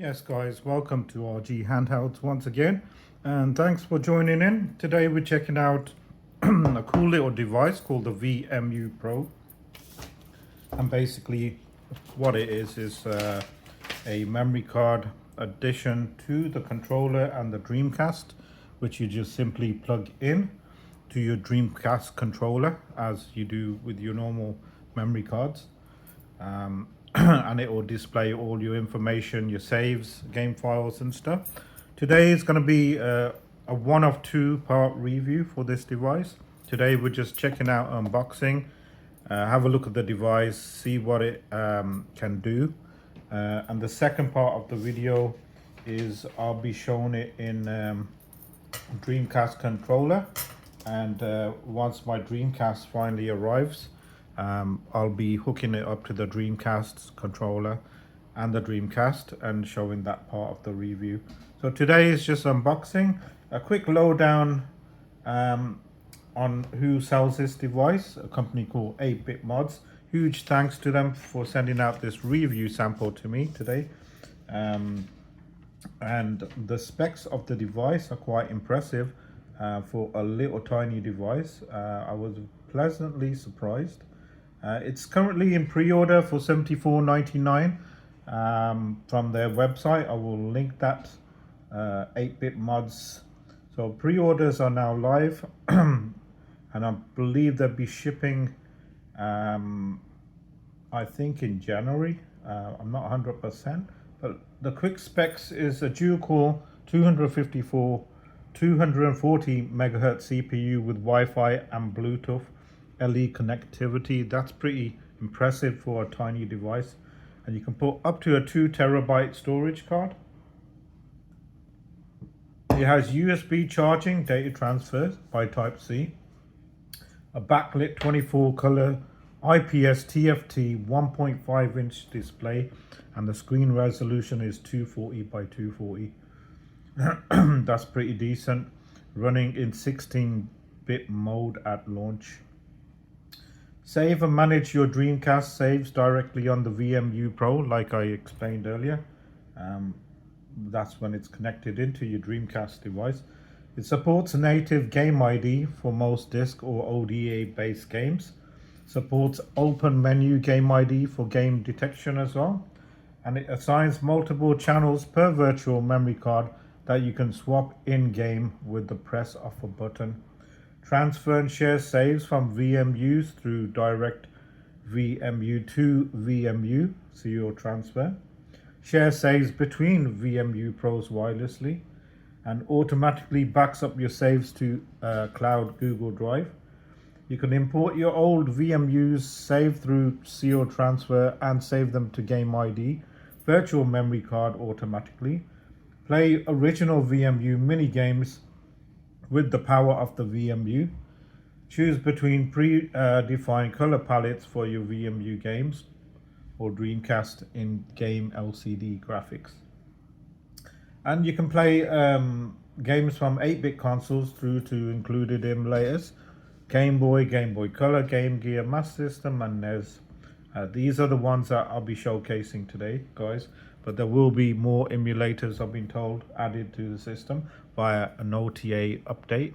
Yes guys, welcome to RG Handhelds once again, and thanks for joining in. Today we're checking out a cool little device called the VMUPro, and basically what it is a memory card addition to the controller and the Dreamcast, which you just simply plug in to your Dreamcast controller as you do with your normal memory cards. And it will display all your information, your saves, game files and stuff. Today is going to be a one of two part review for this device. Today we're just checking out unboxing, have a look at the device, see what it can do. And the second part of the video is I'll be showing it in Dreamcast controller, and once my Dreamcast finally arrives, I'll be hooking it up to the Dreamcast controller and the Dreamcast and showing that part of the review. So today is just unboxing, a quick lowdown on who sells this device, a company called 8-Bit Mods. Huge thanks to them for sending out this review sample to me today. And the specs of the device are quite impressive for a little tiny device. I was pleasantly surprised. It's currently in pre-order for $74.99 from their website. I will link that, 8-Bit Mods. So pre-orders are now live, and I believe they'll be shipping, I think in January. I'm not 100%, but the quick specs is a dual-core 240 megahertz CPU with Wi-Fi and Bluetooth LE connectivity. That's pretty impressive for a tiny device, and you can put up to a 2 terabyte storage card. It has USB charging, data transfer by Type-C, a backlit 24 color IPS TFT 1.5 inch display, and the screen resolution is 240 by 240. That's pretty decent, running in 16-bit mode at launch. Save and manage your Dreamcast saves directly on the VMUPro, like I explained earlier. That's when it's connected into your Dreamcast device. It supports native GameID for most disk or ODA based games. Supports open menu GameID for game detection as well. And it assigns multiple channels per virtual memory card that you can swap in game with the press of a button. Transfer and share saves from VMUs through direct VMU to VMU, serial transfer. Share saves between VMUPros wirelessly, and automatically backs up your saves to cloud Google Drive. You can import your old VMUs, save through serial transfer, and save them to GameID virtual memory card automatically. Play original VMU mini games with the power of the VMU. Choose between pre-defined color palettes for your VMU games or Dreamcast in-game LCD graphics. And you can play games from 8-bit consoles through to included emulators, Game Boy, Game Boy Color, Game Gear, Master System, and NES. These are the ones that I'll be showcasing today, guys. But there will be more emulators, I've been told, added to the system via an OTA update,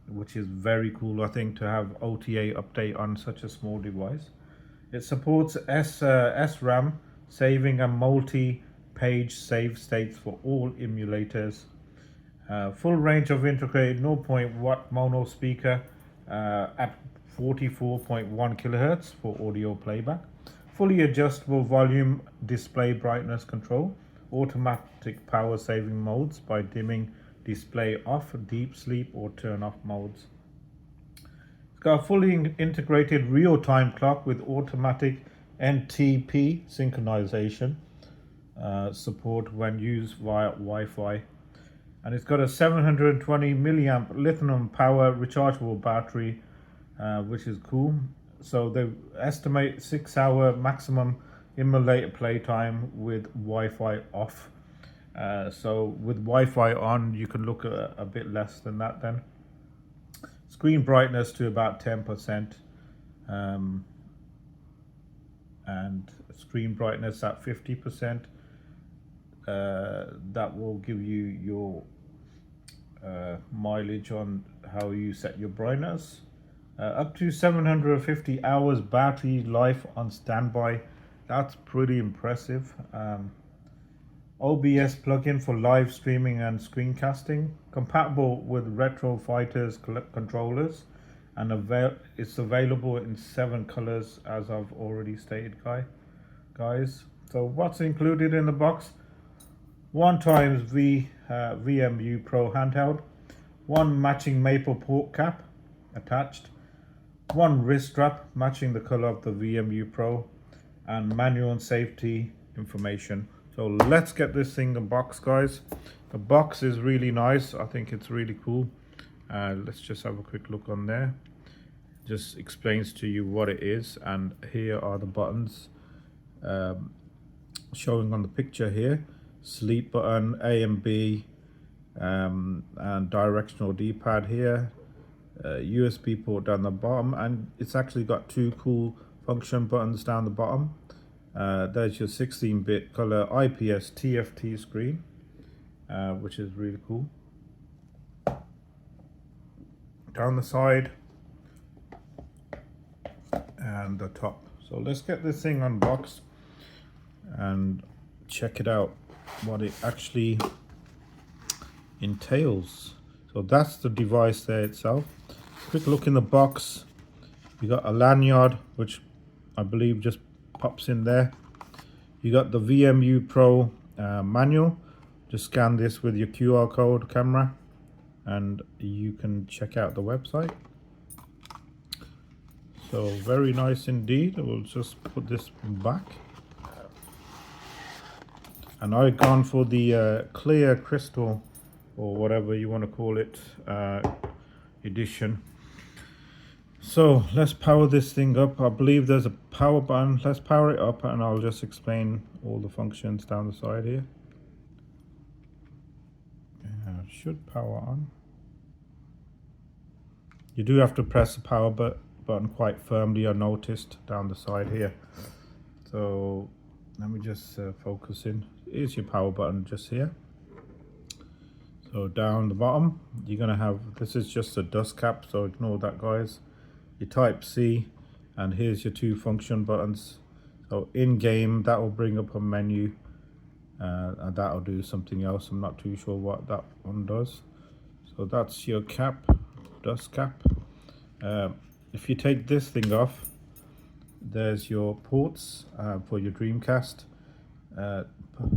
which is very cool, I think, to have OTA update on such a small device. It supports SRAM saving and multi-page save states for all emulators. Full range of integrated 0.1 mono speaker at 44.1 kilohertz for audio playback. Fully adjustable volume display brightness control, automatic power saving modes by dimming display off, deep sleep or turn off modes. It's got a fully integrated real-time clock with automatic NTP synchronization support when used via Wi-Fi. And it's got a 720 milliamp lithium power rechargeable battery, which is cool. So they estimate 6-hour maximum emulator playtime with Wi-Fi off. So with Wi-Fi on, you can look at a bit less than that then. Screen brightness to about 10%. And screen brightness at 50%. that will give you your mileage on how you set your brightness. Up to 750 hours battery life on standby. That's pretty impressive. OBS plugin for live streaming and screencasting, compatible with Retro Fighters controllers, and it's available in 7 colors, as I've already stated, guys. So what's included in the box? 1x VMUPro handheld, 1 matching maple port cap attached, 1 wrist strap matching the color of the VMUPro, and manual and safety information. So let's get this thing unboxed, guys. The box is really nice. I think it's really cool. Let's just have a quick look on there. Just explains to you what it is, and here are the buttons showing on the picture here. Sleep button, A and B, and directional D-pad here. USB port down the bottom, and it's actually got 2 cool function buttons down the bottom. There's your 16-bit Colour IPS TFT screen, which is really cool. Down the side and the top. So let's get this thing unboxed and check it out, what it actually entails. So that's the device there itself. Quick look in the box. You got a lanyard, which I believe just pops in there. You got the VMUPro manual. Just scan this with your QR code camera and you can check out the website. So very nice indeed. We'll just put this back. And I've gone for the clear crystal, or whatever you want to call it, edition. So let's power this thing up. I believe there's a power button. Let's power it up and I'll just explain all the functions down the side here. Should power on. You do have to press the power button quite firmly, I noticed, down the side here. So let me just focus in. Here's your power button just here. So down the bottom, you're gonna have, this is just a dust cap, so ignore that, guys. Your type C, and here's your 2 function buttons. So in game, that will bring up a menu, and that'll do something else. I'm not too sure what that one does. So that's your cap, dust cap. If you take this thing off, there's your ports for your Dreamcast.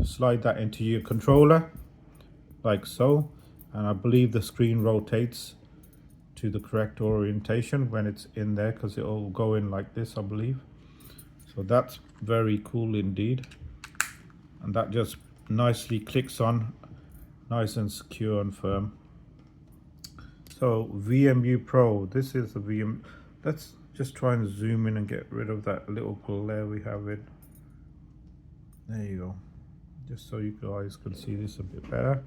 Slide that into your controller like so, and I believe the screen rotates to the correct orientation when it's in there, because it'll go in like this, I believe. So that's very cool indeed, and that just nicely clicks on, nice and secure and firm. So VMUPro, this is the VM. Let's just try and zoom in and get rid of that little glare we have in. There you go, just so you guys can see this a bit better.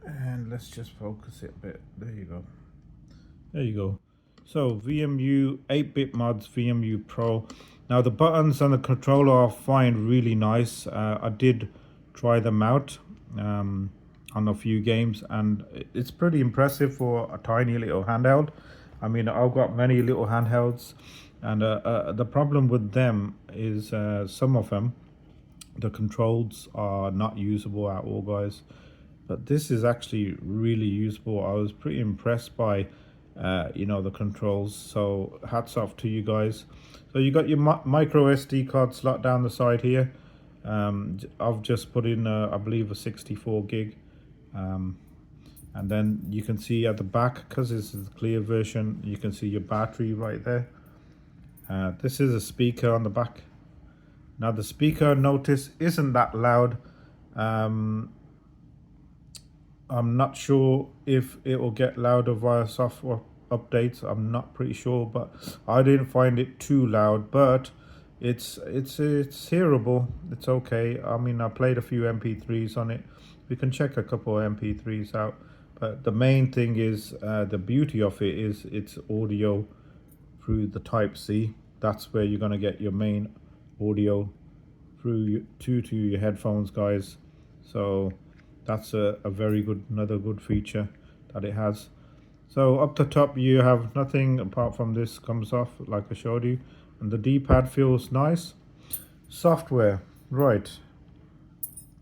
And let's just focus it a bit. There you go. There you go. So VMU 8-bit mods, VMUPro. Now the buttons and the controller I find really nice. I did try them out on a few games, and it's pretty impressive for a tiny little handheld. I mean, I've got many little handhelds, and the problem with them is some of them, the controls are not usable at all, guys. But this is actually really usable. I was pretty impressed by you know, the controls, so hats off to you guys. So you got your microSD card slot down the side here. I've just put in I believe a 64 gig, and then you can see at the back, because this is the clear version, you can see your battery right there. This is a speaker on the back. Now the speaker, notice, isn't that loud. I'm not sure if it will get louder via software updates. I'm not pretty sure, but I didn't find it too loud. But it's hearable. It's okay. I mean, I played a few MP3s on it. We can check a couple of MP3s out. But the main thing is the beauty of it is it's audio through the Type C. That's where you're gonna get your main audio through to your headphones, guys. So that's a very good, another good feature that it has. So up the top you have nothing apart from this comes off like I showed you, and the D-pad feels nice. Software, right,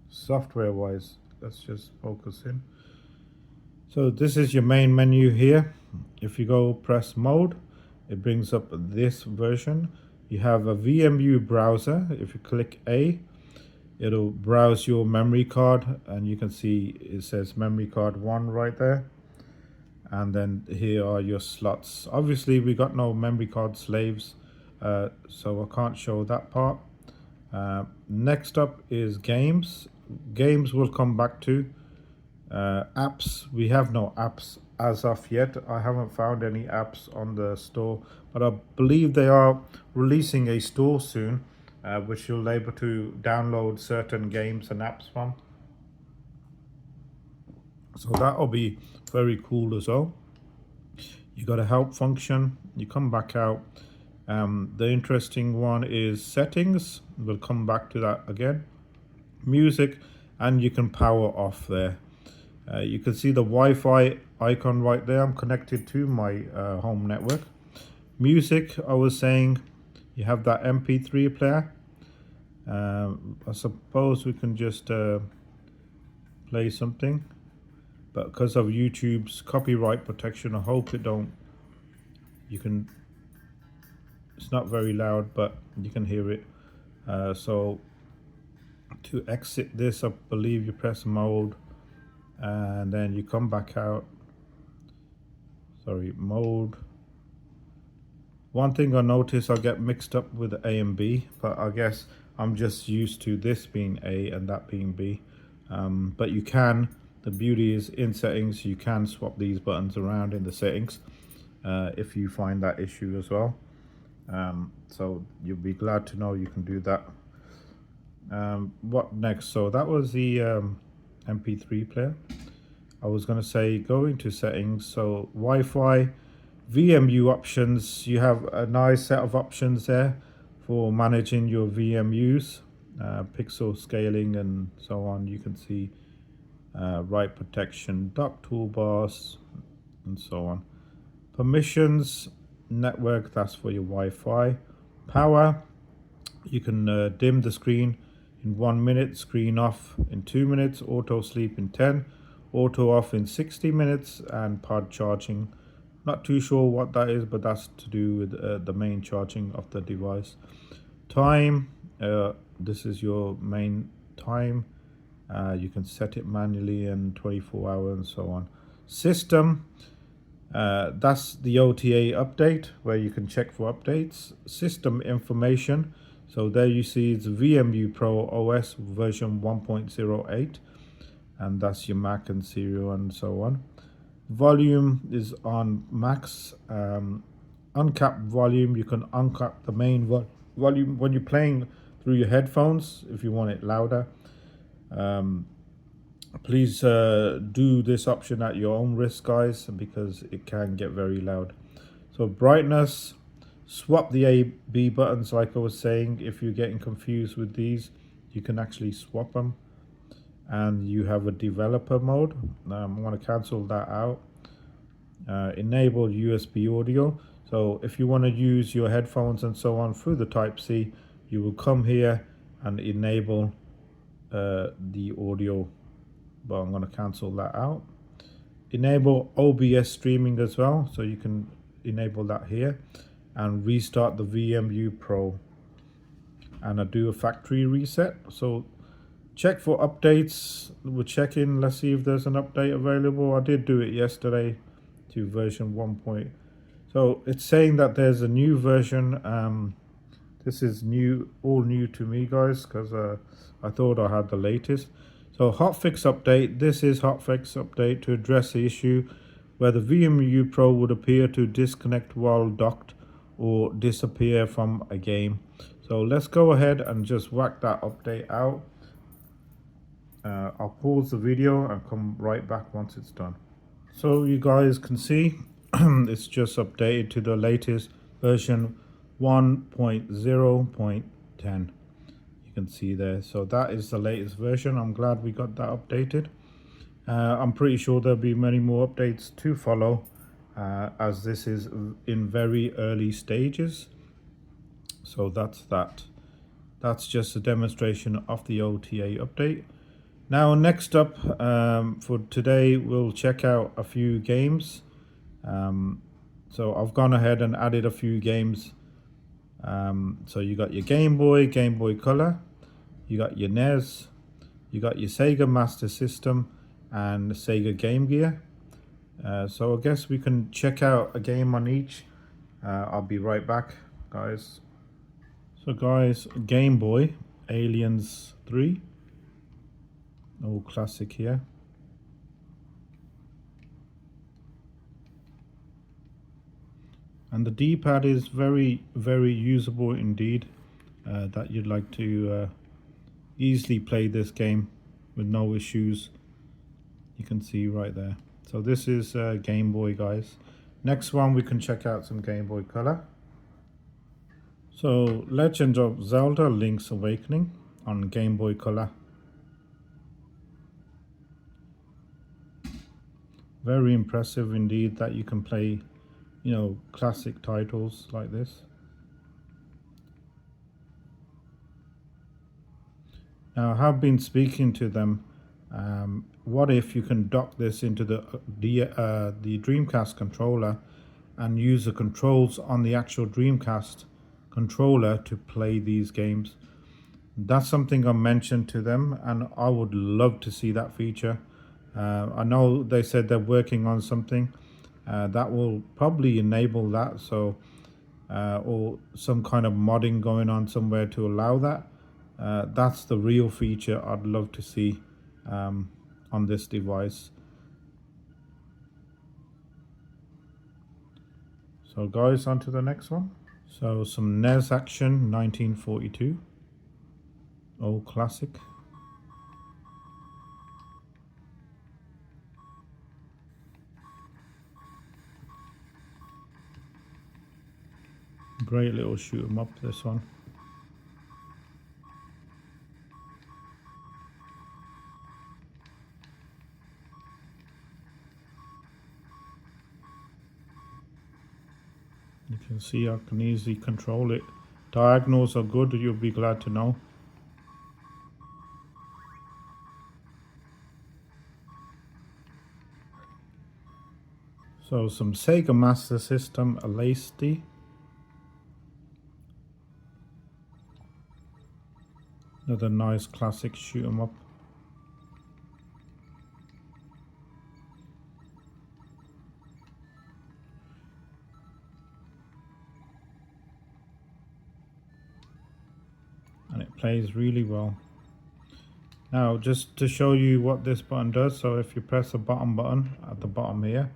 software wise, let's just focus in. So this is your main menu here. If you go press mode, it brings up this version. You have a VMU browser. If you click A, it'll browse your memory card, and you can see it says memory card 1 right there. And then here are your slots. Obviously we got no memory card slaves, so I can't show that part. Next up is games. Games will come back to. Apps, we have no apps as of yet. I haven't found any apps on the store, but I believe they are releasing a store soon, which you'll able to download certain games and apps from. So that'll be very cool as well. You got a help function. You come back out. The interesting one is settings. We'll come back to that again. Music, and you can power off there. You can see the Wi-Fi icon right there. I'm connected to my home network. Music, I was saying, you have that MP3 player. I suppose we can just play something, but because of YouTube's copyright protection, I hope it don't. You can. It's not very loud, but you can hear it. So to exit this, I believe you press mode, and then you come back out. Sorry, mode. One thing I notice, I get mixed up with A and B, but I guess I'm just used to this being A and that being B. But you can, the beauty is in settings, you can swap these buttons around in the settings if you find that issue as well. So you'll be glad to know you can do that. What next? So that was the MP3 player. I was going to say go into settings. So Wi-Fi, VMU options. You have a nice set of options there for managing your VMUs, pixel scaling and so on. You can see write protection, dock toolbars, and so on. Permissions, network, that's for your Wi-Fi. Power, you can dim the screen in 1 minute, screen off in 2 minutes, auto sleep in 10, auto off in 60 minutes, and pod charging. Not too sure what that is, but that's to do with the main charging of the device. Time, this is your main time. You can set it manually and 24 hours and so on. System, that's the OTA update where you can check for updates. System information, so there you see it's VMUPro OS version 1.08, and that's your Mac and serial and so on. Volume is on max. Uncapped volume, you can uncap the main volume when you're playing through your headphones if you want it louder. Please do this option at your own risk, guys, because it can get very loud. So brightness, swap the A, B buttons like I was saying. If you're getting confused with these, you can actually swap them. And you have a developer mode. I'm going to cancel that out. Enable USB audio. So if you want to use your headphones and so on through the Type-C, you will come here and enable the audio, but I'm going to cancel that out. Enable OBS streaming as well, so you can enable that here, and restart the VMUPro, and I do a factory reset. So check for updates. We're checking, let's see if there's an update available. I did do it yesterday to version 1. So it's saying that there's a new version. This is new, all new to me, guys, because I thought I had the latest. So hotfix update, this is hotfix update to address the issue where the VMUPro would appear to disconnect while docked or disappear from a game. So let's go ahead and just whack that update out. I'll pause the video and come right back once it's done. So you guys can see it's just updated to the latest version 1.0.10. You can see there. So that is the latest version. I'm glad we got that updated. I'm pretty sure there'll be many more updates to follow, as this is in very early stages. So that's that. That's just a demonstration of the OTA update. Now next up, for today, we'll check out a few games. So I've gone ahead and added a few games. So you got your Game Boy Color, you got your NES, you got your Sega Master System and Sega Game Gear. So I guess we can check out a game on each. I'll be right back, guys. So guys, Game Boy, Aliens 3, old classic here. And the D-pad is very, very usable indeed, that you'd like to easily play this game with no issues. You can see right there. So this is Game Boy, guys. Next one, we can check out some Game Boy Color. So Legend of Zelda Link's Awakening on Game Boy Color. Very impressive indeed that you can play, you know, classic titles like this. Now I have been speaking to them. What if you can dock this into the Dreamcast controller and use the controls on the actual Dreamcast controller to play these games? That's something I mentioned to them, and I would love to see that feature. I know they said they're working on something that will probably enable that, so or some kind of modding going on somewhere to allow that. That's the real feature I'd love to see on this device. So guys, on to the next one. So some NES action, 1942, old classic. Great little shoot 'em up, this one. You can see I can easily control it. Diagonals are good, you'll be glad to know. So some Sega Master System LASD. Another nice classic shoot 'em up. And it plays really well. Now just to show you what this button does, so if you press the button at the bottom here,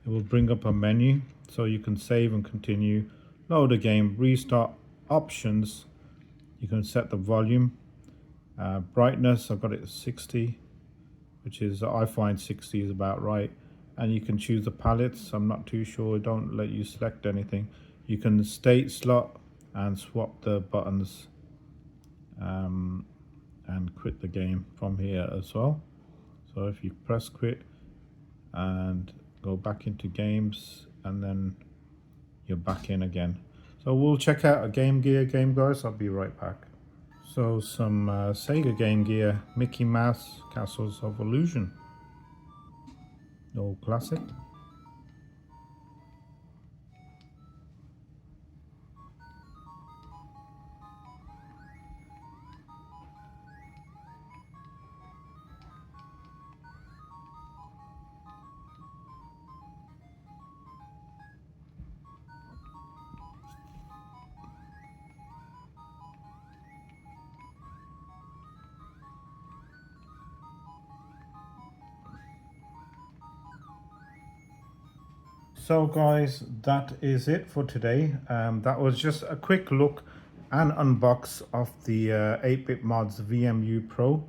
it will bring up a menu so you can save and continue, load a game, restart, options. You can set the volume, brightness, I've got it at 60, which is, I find 60 is about right. And you can choose the palettes. I'm not too sure, don't let you select anything. You can state slot and swap the buttons, and quit the game from here as well. So if you press quit and go back into games, and then you're back in again. So we'll check out a Game Gear game, guys. I'll be right back. So some Sega Game Gear, Mickey Mouse Castles of Illusion, old classic. So guys, that is it for today. That was just a quick look and unbox of the 8-bit mods VMUPro.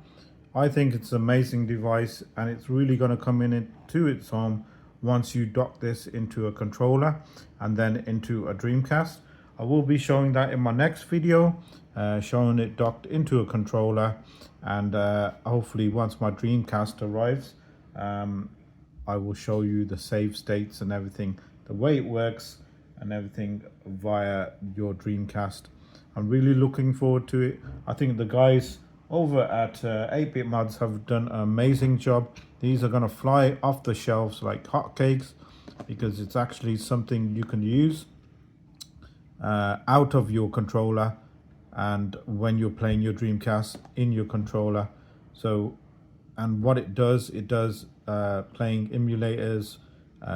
I think it's an amazing device, and it's really going to come into its own once you dock this into a controller and then into a Dreamcast. I will be showing that in my next video, showing it docked into a controller, and hopefully once my Dreamcast arrives, I will show you the save states and everything, the way it works and everything via your Dreamcast. I'm really looking forward to it. I think the guys over at 8-Bit Mods have done an amazing job. These are going to fly off the shelves like hotcakes, because it's actually something you can use out of your controller, and when you're playing your Dreamcast in your controller. So, and what it does playing emulators.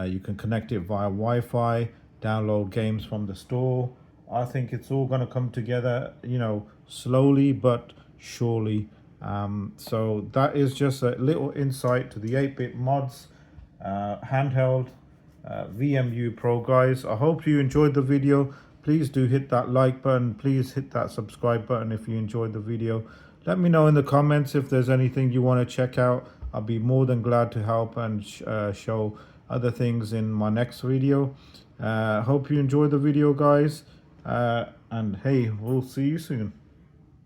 You can connect it via Wi-Fi, download games from the store. I think it's all going to come together, you know, slowly but surely. So that is just a little insight to the 8-Bit Mods handheld VMUPro, guys. I hope you enjoyed the video. Please do hit that like button. Please hit that subscribe button if you enjoyed the video. Let me know in the comments if there's anything you want to check out. I'll be more than glad to help and show other things in my next video. Hope you enjoyed the video, guys. And hey, we'll see you soon.